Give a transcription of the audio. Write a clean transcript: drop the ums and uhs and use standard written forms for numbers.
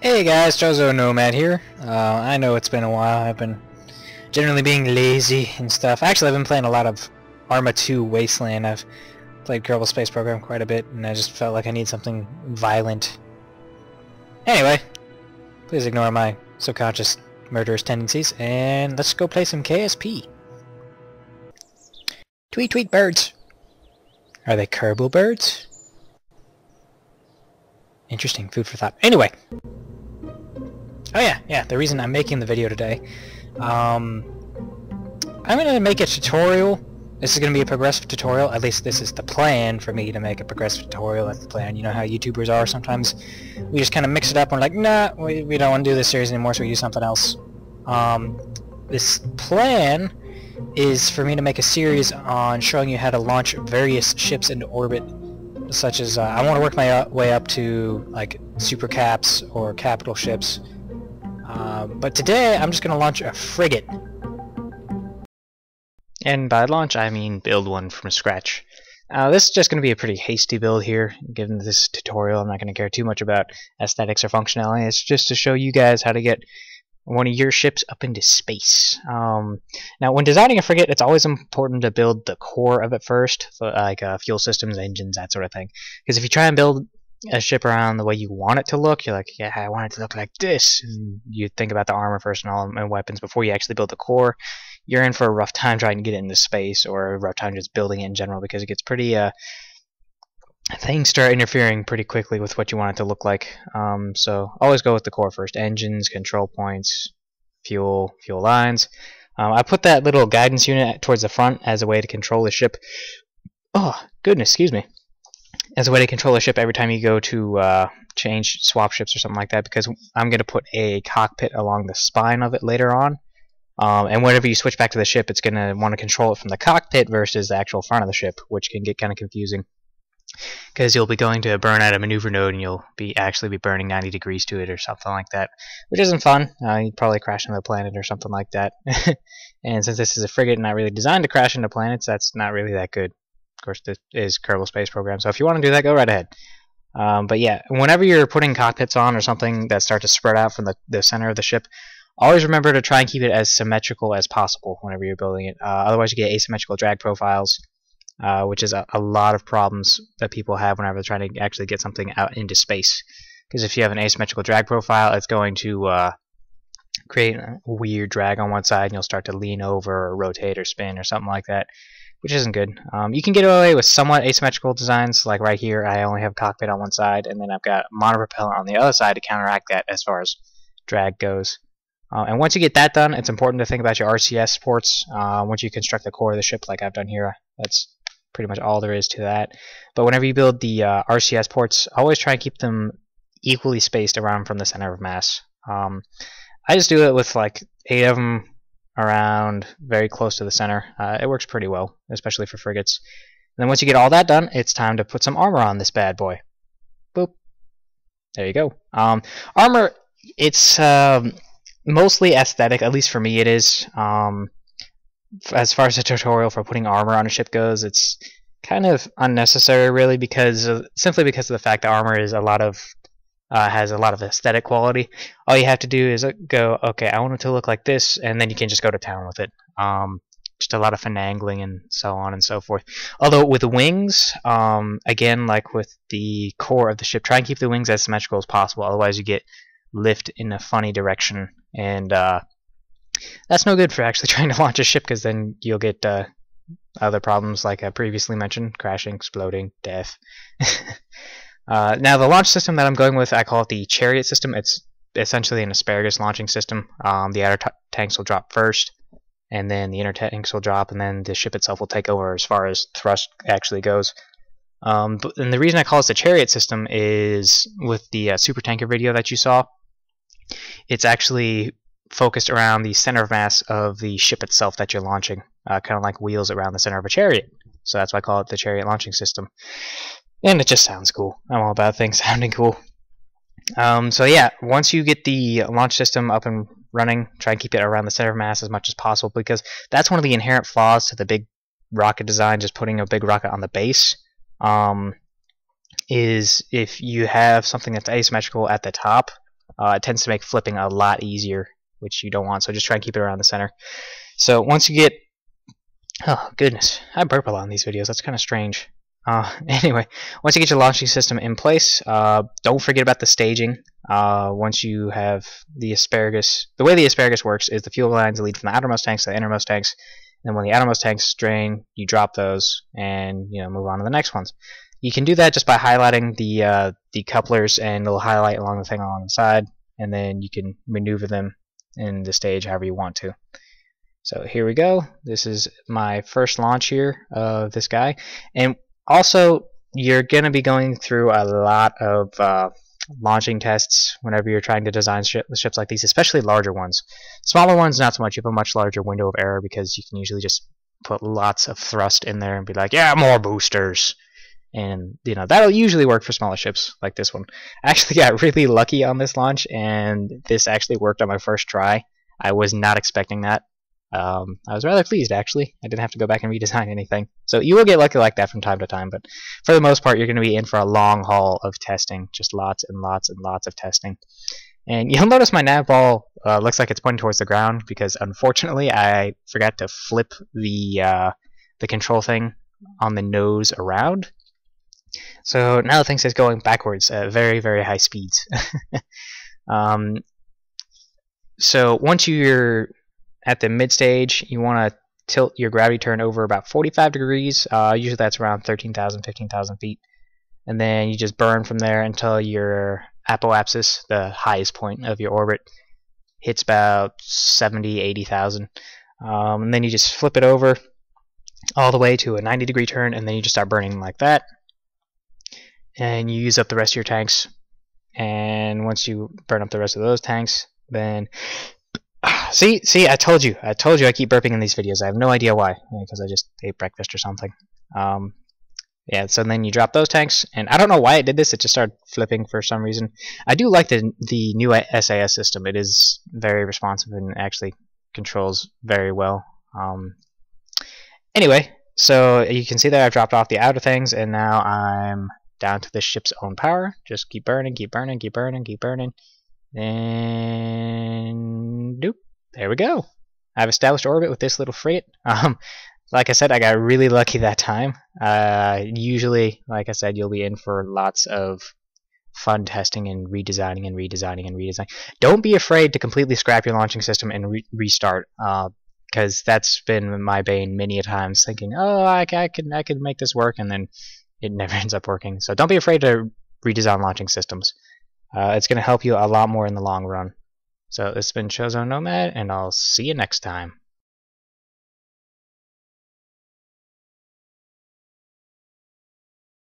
Hey guys, Jozo Nomad here. I know it's been a while. I've been generally being lazy and stuff. Actually, I've been playing a lot of Arma 2 Wasteland. I've played Kerbal Space Program quite a bit, and I just felt like I need something violent. Anyway, please ignore my subconscious murderous tendencies, and let's go play some KSP. Tweet tweet birds. Are they Kerbal birds? Interesting, food for thought. Anyway. Oh yeah, the reason I'm making the video today, I'm gonna make a tutorial. This is gonna be a progressive tutorial. At least this is the plan for me to make a progressive tutorial. That's the plan. You know how YouTubers are sometimes. We just kind of mix it up and we're like, nah, we don't want to do this series anymore, so we do something else. This plan is for me to make a series on showing you how to launch various ships into orbit, such as I want to work my way up to like super caps or capital ships. But today I'm just going to launch a frigate. And by launch I mean build one from scratch. This is just going to be a pretty hasty build here. Given this tutorial, I'm not going to care too much about aesthetics or functionality. It's just to show you guys how to get one of your ships up into space. Now when designing a frigate, it's always important to build the core of it first, like fuel systems, engines, that sort of thing. Because if you try and build a ship around the way you want it to look, you're like, yeah, I want it to look like this, and you think about the armor first and all and weapons before you actually build the core, you're in for a rough time trying to get it into space, or a rough time just building it in general, because it gets pretty things start interfering pretty quickly with what you want it to look like. So always go with the core first. Engines, control points, fuel lines. I put that little guidance unit towards the front as a way to control the ship. Oh goodness, excuse me. As a way to control the ship every time you go to swap ships or something like that, because I'm going to put a cockpit along the spine of it later on. And whenever you switch back to the ship, it's going to want to control it from the cockpit versus the actual front of the ship, which can get kind of confusing. Because you'll be going to burn at a maneuver node and you'll actually be burning 90 degrees to it or something like that, which isn't fun. You'd probably crash into the planet or something like that. And since this is a frigate not really designed to crash into planets, that's not really that good. Of course, this is Kerbal Space Program, so if you want to do that, go right ahead. But yeah, whenever you're putting cockpits on or something that start to spread out from the center of the ship, always remember to try and keep it as symmetrical as possible whenever you're building it. Otherwise, you get asymmetrical drag profiles, which is a lot of problems that people have whenever they're trying to actually get something out into space. Because if you have an asymmetrical drag profile, it's going to create a weird drag on one side, and you'll start to lean over or rotate or spin or something like that, which isn't good. You can get away with somewhat asymmetrical designs, like right here I only have cockpit on one side, and then I've got monopropeller on the other side to counteract that as far as drag goes. And once you get that done, it's important to think about your RCS ports. Once you construct the core of the ship like I've done here, that's pretty much all there is to that. But whenever you build the RCS ports, always try and keep them equally spaced around from the center of mass. I just do it with like 8 of them around very close to the center. It works pretty well, especially for frigates. And then once you get all that done, it's time to put some armor on this bad boy. Boop. There you go. Armor, it's mostly aesthetic, at least for me it is. As far as the tutorial for putting armor on a ship goes, it's kind of unnecessary really, simply because of the fact that armor is has a lot of aesthetic quality. All you have to do is go, okay, I want it to look like this, and then you can just go to town with it. Just a lot of finagling and so on and so forth. Although with the wings, again, like with the core of the ship, try and keep the wings as symmetrical as possible, otherwise you get lift in a funny direction, and that's no good for actually trying to launch a ship, because then you'll get other problems like I previously mentioned: crashing, exploding, death. Now the launch system that I'm going with, I call it the chariot system. It's essentially an asparagus launching system. The outer tanks will drop first, and then the inner tanks will drop, and then the ship itself will take over as far as thrust actually goes. And the reason I call it the chariot system is with the super tanker video that you saw, it's actually focused around the center of mass of the ship itself that you're launching, kind of like wheels around the center of a chariot. So that's why I call it the chariot launching system. And it just sounds cool. I'm all about things sounding cool. So yeah, once you get the launch system up and running, try and keep it around the center of mass as much as possible, because that's one of the inherent flaws to the big rocket design, just putting a big rocket on the base. Is if you have something that's asymmetrical at the top, it tends to make flipping a lot easier, which you don't want, so just try and keep it around the center. So once you get... Oh, goodness. I burp a lot in these videos. That's kind of strange. Anyway, once you get your launching system in place, don't forget about the staging. Once you have the asparagus... The way the asparagus works is the fuel lines lead from the outermost tanks to the innermost tanks, and when the outermost tanks drain, you drop those and move on to the next ones. You can do that just by highlighting the couplers, and it'll highlight along the thing along the side, and then you can maneuver them in the stage however you want to. So here we go. This is my first launch here of this guy. And also, you're going to be going through a lot of launching tests whenever you're trying to design ships like these, especially larger ones. Smaller ones, not so much. You have a much larger window of error because you can usually just put lots of thrust in there and be like, yeah, more boosters. And that'll usually work for smaller ships like this one. I actually got really lucky on this launch, and this actually worked on my first try. I was not expecting that. I was rather pleased, actually. I didn't have to go back and redesign anything. So you will get lucky like that from time to time, but for the most part, you're going to be in for a long haul of testing. Just lots and lots and lots of testing. And you'll notice my nav ball looks like it's pointing towards the ground because, unfortunately, I forgot to flip the control thing on the nose around. So now the thing says going backwards at very, very high speeds. So once you're at the mid stage, you want to tilt your gravity turn over about 45 degrees. Usually that's around 13,000, 15,000 feet. And then you just burn from there until your apoapsis, the highest point of your orbit, hits about 70, 80,000. And then you just flip it over all the way to a 90-degree turn, and then you just start burning like that. And you use up the rest of your tanks. And once you burn up the rest of those tanks, then... See, I told you I keep burping in these videos. I have no idea why, because I just ate breakfast or something. Yeah, so then you drop those tanks, and I don't know why it did this. It just started flipping for some reason. I do like the new SAS system. It is very responsive and actually controls very well. Anyway, so you can see that I've dropped off the outer things, and now I'm down to the ship's own power. Just keep burning, keep burning, keep burning, keep burning. And doop, there we go. I've established orbit with this little frigate. Like I said, I got really lucky that time. Usually, like I said, you'll be in for lots of fun testing and redesigning and redesigning and redesigning. Don't be afraid to completely scrap your launching system and restart, because that's been my bane many a times. Thinking, oh, I could make this work, and then it never ends up working. So don't be afraid to redesign launching systems. It's going to help you a lot more in the long run. So this has been Showzone Nomad, and I'll see you next time.